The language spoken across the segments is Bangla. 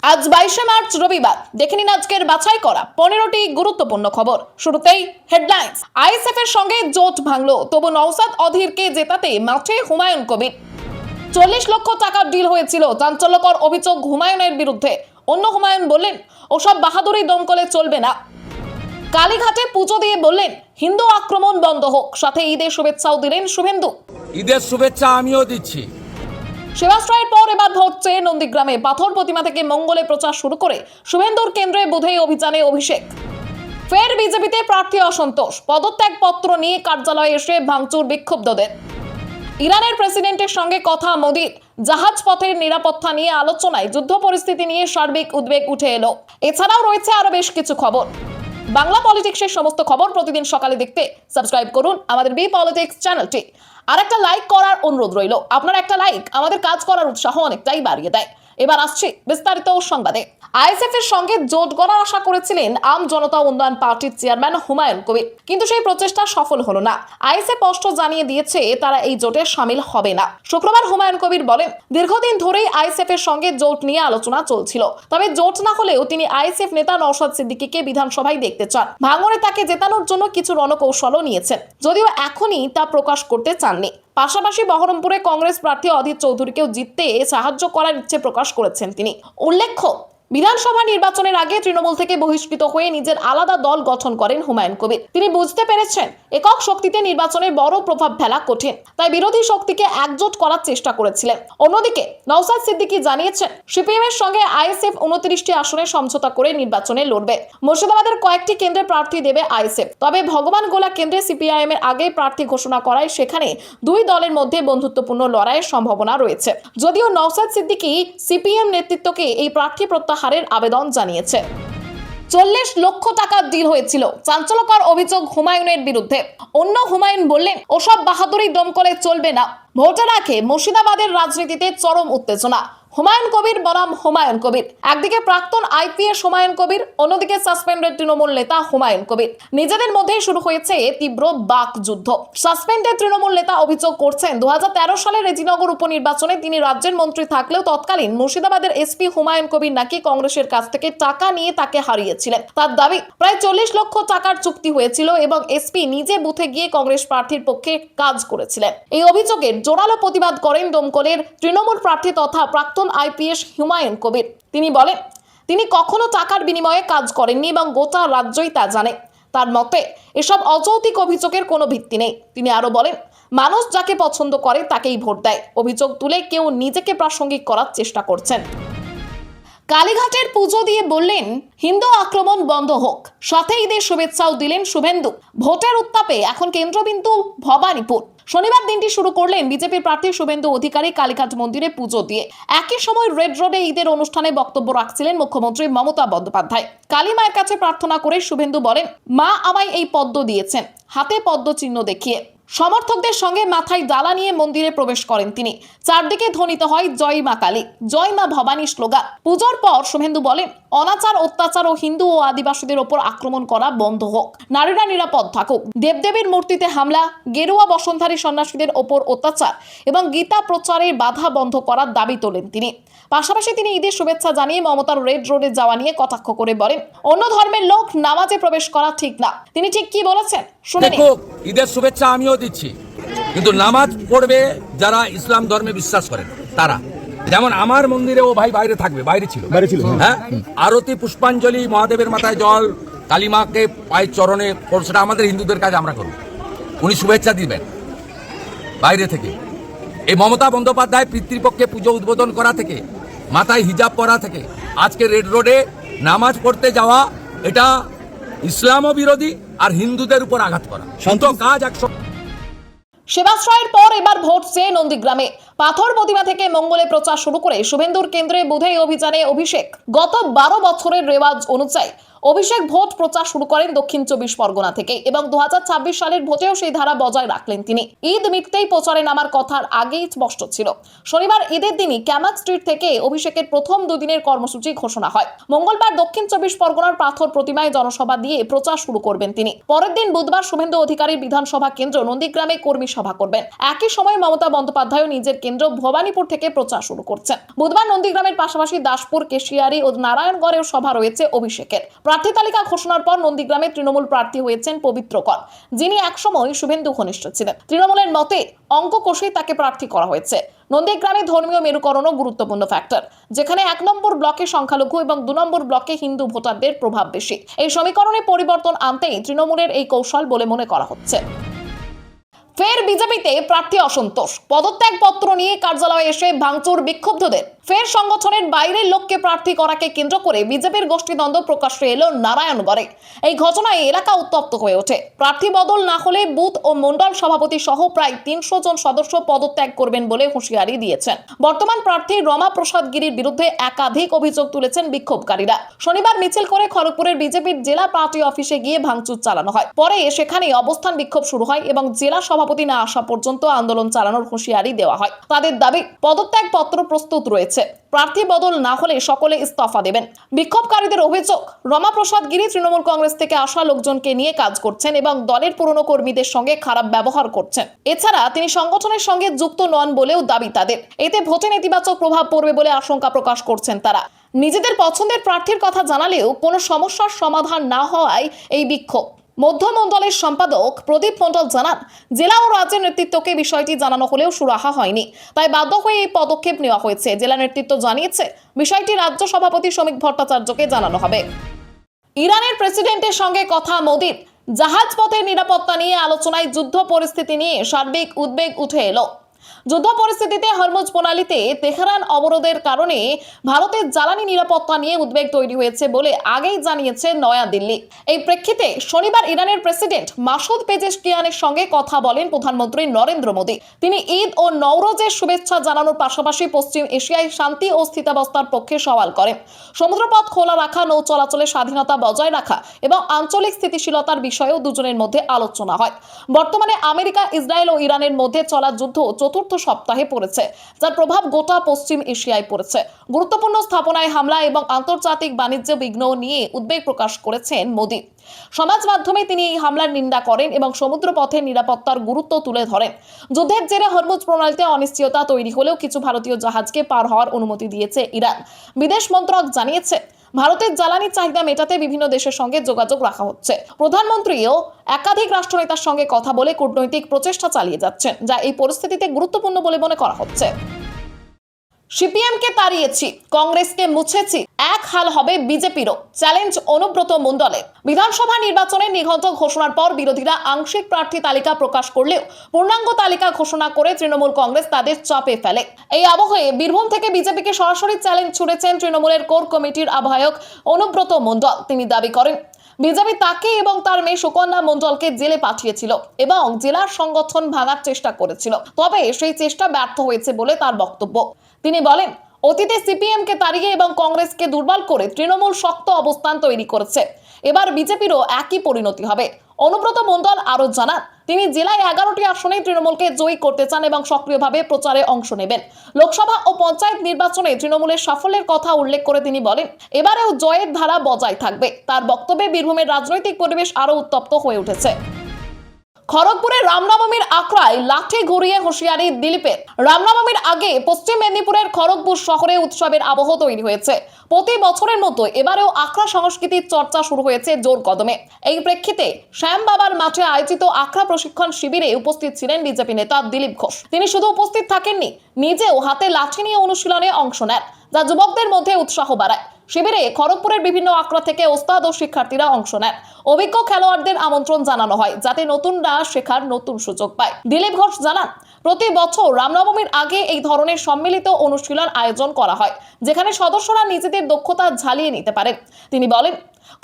আজ 22শে মার্চ রবিবার। দেখে নিন আজকের বাছাই করা 15টি গুরুত্বপূর্ণ খবর। শুরুতেই হেডলাইন্স। আইএসএফ এর সঙ্গে জোট ভাঙলো, তবু নওশাদ অধীরকে জেতাতে মাঠে হুমায়ুন কবির। 40 লক্ষ টাকার ডিল হয়েছিল, চাঞ্চল্যকর অভিযোগ হুমায়ুনের বিরুদ্ধে। অন্য হুমায়ুন বললেন, ওসব বাহাদুরি দমকলে চলবে না। কালীঘাটে পুজো দিয়ে বললেন, হিন্দু আক্রমণ বন্ধ হোক, সাথে ঈদের শুভেচ্ছাও দিলেন শুভেন্দু। ঈদের শুভেচ্ছা আমিও দিচ্ছি। সেবাশ্রয়ের পর এবার ভোট চেয়ে নন্দীগ্রামে পাথর প্রতিমা থেকে মঙ্গলে প্রচার শুরু করে শুভেন্দুর কেন্দ্রে বুধেই অভিযানে অভিষেক। ফের বিজেপিতে প্রার্থী অসন্তোষ, পদত্যাগ পত্র নিয়ে কার্যালয়ে এসে ভাঙচুর বিক্ষুব্ধদের। ইরানের প্রেসিডেন্টের সঙ্গে কথা মোদির, জাহাজ পথের নিরাপত্তা নিয়ে আলোচনায় যুদ্ধ পরিস্থিতি নিয়ে সার্বিক উদ্বেগ উঠে এলো। এছাড়াও রয়েছে আরো বেশ কিছু খবর। বাংলা পলিটিক্সের সমস্ত খবর প্রতিদিন সকালে দেখতে সাবস্ক্রাইব করুন আমাদের বি পলিটিক্স চ্যানেলটি। আর একটা লাইক করার অনুরোধ রইল। আপনার একটা লাইক আমাদের কাজ করার উৎসাহ অনেকটাই বাড়িয়ে দেয়। এবার আসছে বিস্তারিত সংবাদে। আইএসএফ এর সঙ্গে জোট গড়ার আশা করেছিলেন আম জনতা উন্নয়ন পার্টির চেয়ারম্যান হুমায়ুন কবির, কিন্তু সেই প্রচেষ্টা সফল হলো না। আইএসএফ স্পষ্ট জানিয়ে দিয়েছে তারা এই জোটে শামিল হবে না। শুক্রবার হুমায়ুন কবির বলেন, দীর্ঘদিন ধরেই আইএসএফ এর সঙ্গে জোট নিয়ে আলোচনা চলছিল, তবে জোট না হলেও তিনি আইএসএফ নেতা নওশাদ সিদ্দিকীকে বিধানসভায় দেখতে চান। ভাঙড়ে তাকে জেতানোর জন্য কিছু রণকৌশলও নিয়েছেন, যদিও এখনই তা প্রকাশ করতে চাননি। পাশাপাশি বহরমপুরে কংগ্রেস প্রার্থী অধীর চৌধুরীকেও জিততে সাহায্য করার ইচ্ছে প্রকাশ করেছেন তিনি। উল্লেখ্য, বিধানসভা নির্বাচনের আগে তৃণমূল থেকে বহিষ্কৃত হয়ে নিজের আলাদা দল গঠন করেন হুমায়ুন কবির। তিনি বুঝতে পেরেছেন একক শক্তিতে নির্বাচনে বড় প্রভাব ফেলা কঠিন, তাই বিরোধী শক্তিকে একজোট করার চেষ্টা করেছিলেন। অন্যদিকে নওশাদ সিদ্দিকী জানিয়েছেন, সিপিএম এর সঙ্গে আইএসএফ 29টি আসনে সমঝোতা করে নির্বাচনে লড়বে। মুর্শিদাবাদের কয়েকটি কেন্দ্রে প্রার্থী দেবে আইএসএফ, তবে ভগবান গোলা কেন্দ্রে সিপিআইএম এর আগে প্রার্থী ঘোষণা করায় সেখানে দুই দলের মধ্যে বন্ধুত্বপূর্ণ লড়াইয়ের সম্ভাবনা রয়েছে। যদিও নওশাদ সিদ্দিকী সিপিএম নেতৃত্বকে এই প্রার্থী প্রত্যাহারের আবেদন জানিয়েছে। 40 লক্ষ টাকার ডিল হয়েছিল, চাঞ্চল্যকর অভিযোগ হুমায়ুনের বিরুদ্ধে। অন্য হুমায়ুন বললেন, ওসব বাহাদুরি দমকলে চলবে না। ভোটের আগে মুর্শিদাবাদের রাজনীতিতে চরম উত্তেজনা। হুমায়ুন কবির বনাম হুমায়ুন কবির। একদিকে প্রাক্তন আইপিএস হুমায়ুন কবির, অন্যদিকে সাসপেন্ডেড তৃণমূল নেতা হুমায়ুন কবির। নিজেদের মধ্যেই শুরু হয়েছে তীব্র বাকযুদ্ধ। সাসপেন্ডেড তৃণমূল নেতা অভিযোগ করছেন, 2013 সালের রেজিনগর উপনির্বাচনে তিনি রাজ্যের মন্ত্রী থাকলেও তৎকালীন মুর্শিদাবাদের এসপি হুমায়ুন কবির নাকি কংগ্রেসের কাছ থেকে টাকা নিয়ে তাকে হারিয়েছিলেন। তার দাবি, প্রায় 40 লক্ষ টাকার চুক্তি হয়েছিল এবং এসপি নিজে বুথে গিয়ে কংগ্রেস প্রার্থীর পক্ষে কাজ করেছিলেন। এই অভিযোগের জোরালো প্রতিবাদ করেন দমকলের তৃণমূল প্রার্থী তথা প্রাক্তন আইপিএস হুমায়ুন কবির। তিনি বলেন, তিনি কখনো টাকার বিনিময়ে কাজ করেননি এবং গোটা রাজ্যই তা জানে। তার মতে এসব অযৌক্তিক অভিযোগের কোনো ভিত্তি নেই। তিনি আরো বলেন, মানুষ যাকে পছন্দ করে তাকেই ভোট দেয়। অভিযোগ তুলে কেউ নিজেকে প্রাসঙ্গিক করার চেষ্টা করছেন। কালীঘাটের পুজো দিয়ে বললেন, হিন্দু আক্রমণ বন্ধ হোক, সাথে ঈদের শুভেচ্ছাও দিলেন শুভেন্দু। ভোটের উত্তাপে এখন কেন্দ্রবিন্দু ভবানীপুর। শনিবার দিনটি শুরু করলেন বিজেপির প্রার্থী শুভেন্দু অধিকারী কালীঘাট মন্দিরে পুজো দিয়ে। একই সময় রেড রোডে ঈদের অনুষ্ঠানে বক্তব্য রাখছিলেন মুখ্যমন্ত্রী মমতা বন্দ্যোপাধ্যায়। কালী মায়ের কাছে প্রার্থনা করে শুভেন্দু বলেন, মা আমায় এই পদ্ম দিয়েছেন, হাতে পদ্ম চিহ্ন দেখিয়ে। সমর্থকদের সঙ্গে মাথায় ডালা নিয়ে মন্দিরে প্রবেশ করেন তিনি। চারদিকে ধ্বনিত হয় জয় মা কালী, জয় মা ভবানী স্লোগান। পুজোর পর শুভেন্দু বলেন, অনাচার অত্যাচার ও হিন্দু ও আদিবাসীদের ওপর আক্রমণ করা বন্ধ হোক, নারীরা নিরাপদ থাকুক। দেবদেবীর মূর্তিতে হামলা, গেরুয়া বসনধারী সন্ন্যাসীদের ওপর অত্যাচার এবং গীতা প্রচারের বাধা বন্ধ করার দাবি তোলেন তিনি। পাশাপাশি তিনি ঈদের শুভেচ্ছা জানিয়ে মমতার রেড রোডে যাওয়া নিয়ে কটাক্ষ করে বলেন, অন্য ধর্মের লোক নামাজে প্রবেশ করা ঠিক না। তিনি ঠিক কি বলেছেন শুনে নিন। ঈদের শুভেচ্ছা আমিও দিচ্ছি, কিন্তু নামাজ পড়বে যারা ইসলাম ধর্মে বিশ্বাস করেন তারা। যেমন আমার মন্দিরে ও ভাই বাইরে থাকবে, বাইরে ছিল হ্যাঁ, আরতি পুষ্পাঞ্জলি, মহাদেবের মাথায় জল, কালীমাকে পায়ের চরণে, সেটা আমাদের হিন্দুদের কাজ আমরা করব। উনি শুভেচ্ছা দিবেন বাইরে থেকে। এই মমতা বন্দ্যোপাধ্যায় পিতৃপক্ষে পুজো উদ্বোধন করা থেকে, মাথায় হিজাব পরা থেকে, আজকে রেড রোডে নামাজ পড়তে যাওয়া, এটা ইসলামও বিরোধী আর হিন্দুদের উপর আঘাত করা। কাজ একশো। সেবাশ্রয়ের পর এবার ভোট চেয়ে নন্দীগ্রামে পাথর প্রতিমা থেকে মঙ্গলে প্রচার শুরু করে শুভেন্দুর কেন্দ্রে বুধেই অভিযানে অভিষেক। গত 12 বছরের রেওয়াজ অনুযায়ী অভিষেক ভোট প্রচার শুরু করেন দক্ষিণ 24 পরগনা থেকে এবং 2026 সালের ভোটেও সেই ধারা বজায় রাখলেন তিনি। ঈদ মিটতেই প্রচারে নামার কথার আগেই স্পষ্ট ছিল। শনিবার ঈদের দিনই ক্যামাক স্ট্রিট থেকে অভিষেকের প্রথম দুদিনের কর্মসূচি ঘোষণা হয়। মঙ্গলবার দক্ষিণ 24 পরগনার পাথর প্রতিমায় জনসভা দিয়ে প্রচার শুরু করবেন তিনি। পরের দিন বুধবার শুভেন্দু অধিকারীর বিধানসভা কেন্দ্র নন্দীগ্রামে কর্মী সভা করবেন। একই সময় মমতা বন্দ্যোপাধ্যায় নিজের কেন্দ্র ভবানীপুর থেকে প্রচার শুরু করছেন। বুধবার নন্দীগ্রামের পাশাপাশি দাসপুর, কেশিয়ারি ও নারায়ণগড়েও সভা রয়েছে অভিষেকের। প্রার্থী তালিকা ঘোষণার পর নন্দীগ্রামে তৃণমূল প্রার্থী হয়েছেন পবিত্র কর, যিনি একসময় শুভেন্দু ঘনিষ্ঠ ছিলেন। তৃণমূলের মতে অঙ্ক কষেই তাকে প্রার্থী করা হয়েছে। নন্দীগ্রামে ধর্মীয় মেরুকরণও গুরুত্বপূর্ণ ফ্যাক্টর, যেখানে 1 নম্বর ব্লকে সংখ্যালঘু এবং 2 নম্বর ব্লকে হিন্দু ভোটারদের প্রভাব বেশি। এই সমীকরণে পরিবর্তন আনতেই তৃণমূলের এই কৌশল বলে মনে করা হচ্ছে। ফের বিজেপিতে প্রার্থী অসন্তোষ, পদত্যাগপত্র নিয়ে কার্যালয়ে এসে ভাঙচুর বিক্ষুব্ধদের। ফের সংগঠনের বাইরের লোককে প্রার্থী করাকে কেন্দ্র করে বিজেপির গোষ্ঠীদ্বন্দ্ব প্রকাশ্যে এলো নারায়ণগড়ে। এই ঘটনায় এলাকা উত্তপ্ত হয়ে ওঠে। প্রার্থী বদল না হলে বুথ ও মণ্ডল সভাপতি সহ প্রায় 300 জন সদস্য পদত্যাগ করবেন বলে হুঁশিয়ারি দিয়েছেন। বর্তমান প্রার্থী রমা প্রসাদ গিরির বিরুদ্ধে একাধিক অভিযোগ তুলেছেন বিক্ষোভকারীরা। শনিবার মিছিল করে খড়গপুরের বিজেপির জেলা পার্টি অফিসে গিয়ে ভাঙচুর চালানো হয়। পরে সেখানে অবস্থান বিক্ষোভ শুরু হয় এবং জেলা সভাপতি না আসা পর্যন্ত আন্দোলন চালানোর হুঁশিয়ারি দেওয়া হয়। তাদের দাবি পদত্যাগপত্র প্রস্তুত রয়েছে, প্রার্থী বদল না হলে সকলে ইস্তফা দেবেন। বিক্ষোভকারীদের অভিযোগ, রমা প্রসাদ গিরি তৃণমূল কংগ্রেস থেকে আসা লোকজনকে নিয়ে কাজ করছেন এবং দলের পুরনো কর্মীদের সঙ্গে খারাপ ব্যবহার করছেন। এছাড়া তিনি সংগঠনের সঙ্গে যুক্ত নন বলেও দাবি তাদের। এতে ভোটে নেতিবাচক প্রভাব পড়বে বলে আশঙ্কা প্রকাশ করছেন তারা। নিজেদের পছন্দের প্রার্থীর কথা জানালেও কোনো সমস্যার সমাধান না হওয়ায় এই বিক্ষোভ। মধ্যমণ্ডলের সম্পাদক প্রদীপ মণ্ডল জানান, জেলা ও রাজ্যের নেতৃত্বকে বিষয়টি জানানো হলেও সুরাহা হয়নি, তাই বাধ্য হয়ে এই পদক্ষেপ নেওয়া হয়েছে। জেলা নেতৃত্ব জানিয়েছে বিষয়টি রাজ্য সভাপতি শ্রমিক ভট্টাচার্যকে জানানো হবে। ইরানের প্রেসিডেন্টের সঙ্গে কথা মোদির। জাহাজপথের নিরাপত্তা নিয়ে আলোচনায় যুদ্ধ পরিস্থিতি নিয়ে সার্বিক উদ্বেগ উঠে এলো। যুদ্ধ পরিস্থিতিতে হরমুজ প্রণালীতে তেহরান অবরোধের কারণে ভারতের জ্বালানি নিরাপত্তা নিয়ে উদ্বেগ তৈরি হয়েছে বলে আগেই জানিয়েছে নয়াদিল্লি। এই প্রেক্ষিতে শনিবার ইরানের প্রেসিডেন্ট মাসুদ পেজেশকিয়ানের সঙ্গে কথা বলেন প্রধানমন্ত্রী নরেন্দ্র মোদী। তিনি ঈদ ও নওরোজের শুভেচ্ছা জানানোর পাশাপাশি পশ্চিম এশিয়ায় শান্তি ও স্থিতাবস্থার পক্ষে সওয়াল করেন। সমুদ্রপথ খোলা রাখা, নৌ চলাচলের স্বাধীনতা বজায় রাখা এবং আঞ্চলিক স্থিতিশীলতার বিষয়েও দুজনের মধ্যে আলোচনা হয়। বর্তমানে আমেরিকা, ইসরায়েল ও ইরানের মধ্যে চলা যুদ্ধ চতুর্থ সপ্তাহে পড়েছে, যার প্রভাব গোটা পশ্চিম এশিয়ায় পড়েছে। গুরুত্বপূর্ণ স্থাপনায় হামলা এবং আন্তর্জাতিক বাণিজ্য বিঘ্ন নিয়ে উদ্বেগ প্রকাশ করেছেন মোদী। সমাজ মাধ্যমে তিনি এই হামলার নিন্দা করেন এবং সমুদ্রপথের নিরাপত্তার গুরুত্ব তুলে ধরেন। যুদ্ধের জেরে হরমুজ প্রণালীতে অনিশ্চয়তা তৈরি হলেও কিছু ভারতীয় জাহাজকে পার হওয়ার অনুমতি দিয়েছে ইরান। বিদেশ মন্ত্রক জানিয়েছে, ভারতের জ্বালানি চাহিদা মেটাতে বিভিন্ন দেশের সঙ্গে যোগাযোগ রাখা হচ্ছে। প্রধানমন্ত্রীও একাধিক রাষ্ট্রনেতার সঙ্গে কথা বলে কূটনৈতিক প্রচেষ্টা চালিয়ে যাচ্ছেন, যা এই পরিস্থিতিতে গুরুত্বপূর্ণ বলে মনে করা হচ্ছে। সিপিএমকে তাড়িয়েছি, কংগ্রেসকে মুছেছি, এক হাল হবে বিজেপিরও, চ্যালেঞ্জ অনুব্রত মণ্ডলের। বিধানসভা নির্বাচনের নিঘণ্ট ঘোষণার পর বিরোধীরা আংশিক প্রার্থী তালিকা প্রকাশ করলেও পূর্ণাঙ্গ তালিকা ঘোষণা করে তৃণমূল কংগ্রেস তাদের চাপে ফেলে। এই আবহে বীরভূম থেকে বিজেপিকে সরাসরি চ্যালেঞ্জ ছুড়েছেন তৃণমূলের কোর কমিটির আহ্বায়ক অনুব্রত মণ্ডল। তিনি দাবি করেন, বিজেপি তাকে এবং তার মেয়ে সুকন্যা মণ্ডলকে জেলে পাঠিয়েছিল এবং জেলার সংগঠন ভাঙার চেষ্টা করেছিল, তবে সেই চেষ্টা ব্যর্থ হয়েছে বলে তার বক্তব্য। তিনি বলেন, অতীতে সিপিএমকে তাড়িয়ে এবং কংগ্রেসকে দুর্বল করে তৃণমূল শক্ত অবস্থান তৈরি করেছে, এবার বিজেপিরও একই পরিণতি হবে। অনুব্রত মণ্ডল আরো জানান, তিনি জেলায় 11টি আসনে তৃণমূলকে জয়ী করতে চান এবং সক্রিয়ভাবে প্রচারে অংশ নেবেন। লোকসভা ও পঞ্চায়েত নির্বাচনে তৃণমূলের সাফল্যের কথা উল্লেখ করে তিনি বলেন, এবারেও জয়ের ধারা বজায় থাকবে। তার বক্তব্যে বীরভূমের রাজনৈতিক পরিবেশ আরো উত্তপ্ত হয়ে উঠেছে। খড়গপুরের রামনবমীর আখড়ায় লাঠি ঘুরিয়ে হুঁশিয়ারি দিলীপের। রামনবমীর আগে পশ্চিম মেদিনীপুরের খড়গপুর শহরে উৎসবের আবহ তৈরি হয়েছে। প্রতি বছরের মতো এবারেও আখড়া সংস্কৃতির চর্চা শুরু হয়েছে জোর কদমে। এই প্রেক্ষিতে শ্যাম বাবার মাঠে আয়োজিত আখড়া প্রশিক্ষণ শিবিরে উপস্থিত ছিলেন বিজেপি নেতা দিলীপ ঘোষ। তিনি শুধু উপস্থিত থাকেননি, নিজেও হাতে লাঠি নিয়ে অনুশীলনে অংশ নেন, যা যুবকদের মধ্যে উৎসাহ বাড়ায়। শিবিরে খড়গপুরের বিভিন্ন আখড়া থেকে ওস্তাদ ও শিক্ষার্থীরা অংশ নেন। অভিজ্ঞ খেলোয়াড়দের আমন্ত্রণ জানানো হয়, যাতে নতুনরা শেখার নতুন সুযোগ পায়। দিলীপ ঘোষ জানান, প্রতি বছর রামনবমীর আগে এই ধরনের সম্মিলিত অনুশীলন আয়োজন করা হয়, যেখানে সদস্যরা নিজেদের দক্ষতা ঝালিয়ে নিতে পারেন। তিনি বলেন,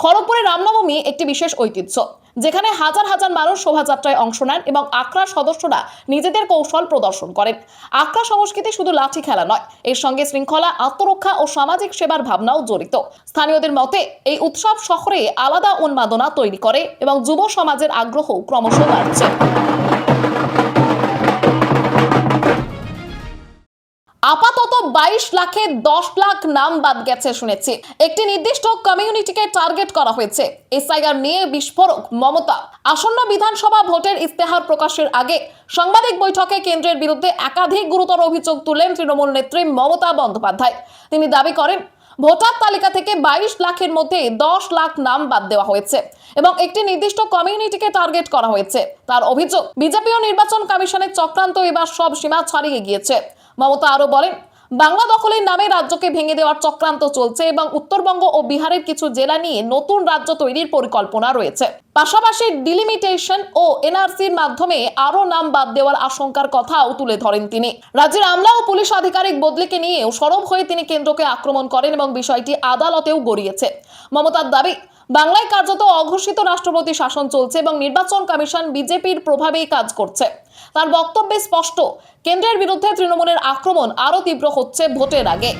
খড়গপুরের রামনবমী একটি বিশেষ ঐতিহ্য, যেখানে হাজার হাজার মানুষ শোভাযাত্রায় অংশ নেন এবং আখড়া সদস্যরা নিজেদের কৌশল প্রদর্শন করেন। আখড়া সংস্কৃতি শুধু লাঠি খেলা নয়, এর সঙ্গে শৃঙ্খলা, আত্মরক্ষা ও সামাজিক সেবার ভাবনাও জড়িত। স্থানীয়দের মতে এই উৎসব শহরে আলাদা উন্মাদনা তৈরি করে এবং যুব সমাজের আগ্রহ ক্রমশ বাড়ছে। আপাতত 22 লাখে 10 লাখ নাম বাদ গেছে শুনেছি। একটি নির্দিষ্ট কমিউনিটিকে টার্গেট করা হয়েছে। এসআইআর নিয়ে বিস্ফোরক মমতা। আসন্ন বিধানসভা ভোটের ইস্তেহার প্রকাশের আগে সাংবাদিক বৈঠকে কেন্দ্রের বিরুদ্ধে একাধিক গুরুতর অভিযোগ তুললেন তৃণমূল নেত্রী মমতা বন্দ্যোপাধ্যায়। তিনি দাবি করেন, ভোটার তালিকা থেকে 22 লাখের মধ্যে 10 লাখ নাম বাদ দেওয়া হয়েছে এবং একটি নির্দিষ্ট কমিউনিটিকে টার্গেট করা হয়েছে। তার অভিযোগ, বিজেপি ও নির্বাচন কমিশনের চক্রান্ত এবার সব সীমা ছাড়িয়ে গিয়েছে। মমতা আরো বলেন, বাংলা দখলের নামে রাজ্যকে ভেঙে দেওয়ার চক্রান্ত চলছে এবং উত্তরবঙ্গ ও বিহারের কিছু জেলা নিয়ে নতুন রাজ্য তৈরির পরিকল্পনা রয়েছে। পাশাপাশি ডিলিমিটেশন ও এনআরসির মাধ্যমে আরো নাম বাদ দেওয়ার আশঙ্কার কথাও তুলে ধরেন তিনি। রাজ্যের আমলা ও পুলিশ আধিকারিক বদলিকে নিয়েও সরব হয়ে তিনি কেন্দ্রকে আক্রমণ করেন এবং বিষয়টি আদালতেও গড়িয়েছে। মমতার দাবি, বাংলায় কার্যত অঘোষিত রাষ্ট্রপতি শাসন চলছে এবং নির্বাচন কমিশন বিজেপির প্রভাবেই কাজ করছে। তার বক্তব্যে স্পষ্ট, কেন্দ্রের বিরুদ্ধে তৃণমূলের আক্রমণ আরো তীব্র হচ্ছে ভোটের আগে।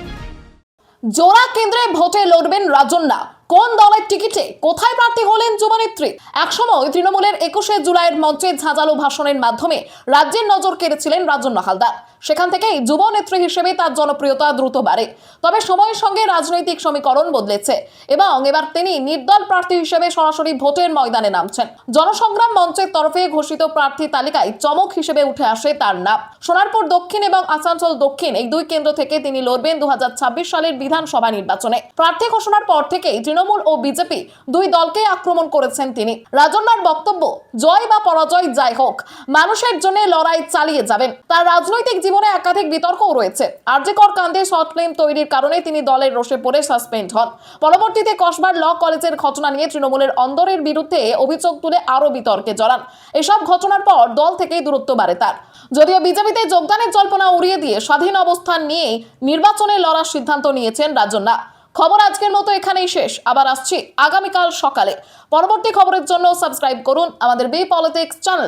জোড়া কেন্দ্রে ভোটে লড়বেন রাজন্যা। কোন দলের টিকিটে কোথায় প্রার্থী হলেন যুবনেত্রী? একসময় তৃণমূলের 21শে জুলাইয়ের মঞ্চে ঝাঁঝালো ভাষণের মাধ্যমে রাজ্যের নজর কেড়েছিলেন রাজন্যা হালদার। সেখান থেকেই যুবনেত্রী হিসেবে তার জনপ্রিয়তা দ্রুত বাড়ে। তবে সময়ের সঙ্গে রাজনৈতিক সমীকরণ বদলেছে এবং এবার তিনি নির্দল প্রার্থী হিসেবে সরাসরি ভোটের ময়দানে নামছেন। জনসংগ্রাম মঞ্চের তরফে ঘোষিত প্রার্থী তালিকায় চমক হিসেবে উঠে আসে তার নাম। সোনারপুর দক্ষিণ এবং আসানসোল দক্ষিণ এই দুই কেন্দ্র থেকে তিনি লড়বেন 2026 সালের বিধানসভা নির্বাচনে। প্রার্থী ঘোষণার পর থেকেই তৃণমূল ও বিজেপি দুই দলকে আক্রমণ করেছেন তিনি। রাজন্যার বক্তব্য, জয় বা পরাজয় যাই হোক, মানুষের জন্য লড়াই চালিয়ে যাবেন। তার রাজনৈতিক জীবনে একাধিক বিতর্কও রয়েছে। আরজিকর কাণ্ডে শর্ট ফিল্ম তৈরির কারণে তিনি দলের রোষে পড়ে সাসপেন্ড হন। পরবর্তীতে কসবার ল কলেজের ঘটনা নিয়ে তৃণমূলের অন্দরের বিরুদ্ধে অভিযোগ তুলে আরো বিতর্কে জড়ান। এসব ঘটনার পর দল থেকেই দূরত্ব বাড়ে তার। যদিও বিজেপিতে যোগদানের জল্পনা উড়িয়ে দিয়ে স্বাধীন অবস্থান নিয়ে নির্বাচনে লড়ার সিদ্ধান্ত নিয়েছেন রাজন্যা। খবর আজকের মতো এখানেই শেষ। আবার আসছি আগামীকাল সকালে। পরবর্তী খবরের জন্য সাবস্ক্রাইব করুন আমাদের বি পলিটিক্স চ্যানেল।